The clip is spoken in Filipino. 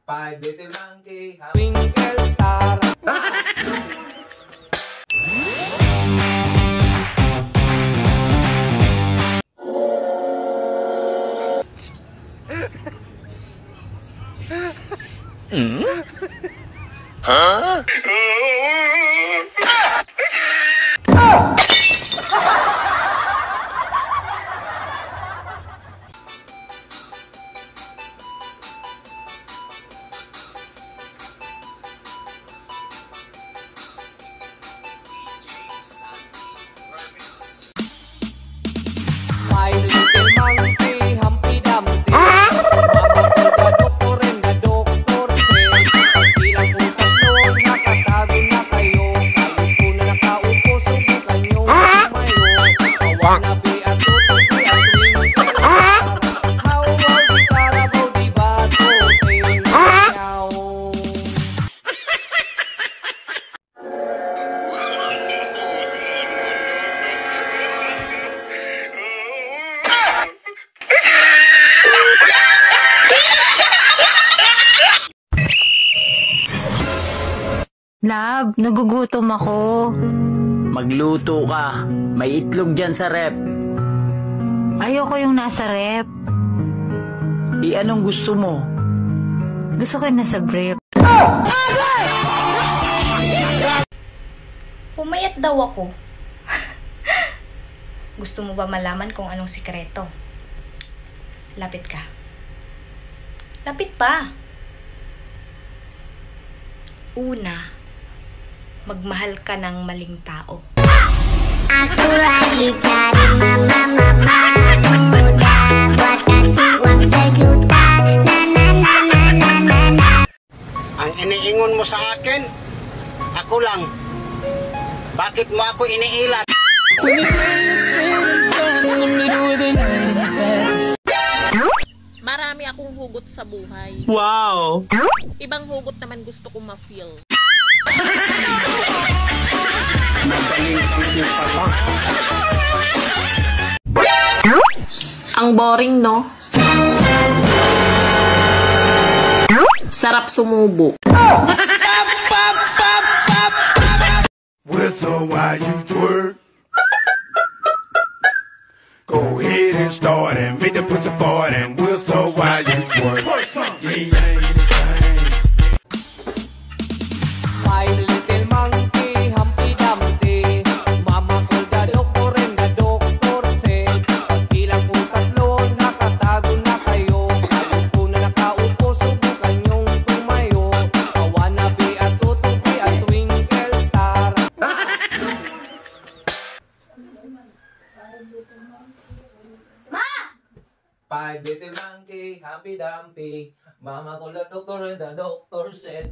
Five little monkey, Twinkle star. Huh? Five little monkey, Humpty Dumpty. Mama ko na doktor and the doctor said, pagbilang ko tatlo, nakatago na kayo. Kahit po na nakaupo, subukan nyo tumayo. Kawanabe at tutupi at twinkle star. How wow di Carabao di Bato, tail meow. Love, nagugutom ako. Magluto ka. May itlog dyan sa rep. Ayoko yung nasa rep. Anong gusto mo? Gusto ko yung nasa brief. Pumayat daw ako. Gusto mo ba malaman kung anong sikreto? Lapit ka. Lapit pa. Una, magmahal ka ng maling tao. Aku lagi cari mama muda buat kasih uang sejuta. Na na na na na na na. Ang iniingon mo sa akin, ako lang. Bakit mo ako iniilat? Marami akong hugot sa buhay. Wow! Ibang hugot naman gusto kong ma-feel. Ang boring, no? Sarap sumubo. Whistle while you twerk. Go ahead and start and make the pussy fart and whistle while you twerk. Five little monkey, Humpty Dumpty. Mama ko na doktor and the doctor said, pagbilang ko tatlo, nakatago na kayo. Kahit po na nakaupo, subukan nyong tumayo. Kawanabe at tutupi at twinkle star. five little monkey, Humpty Dumpty. Mama ko na doktor and the doctor said.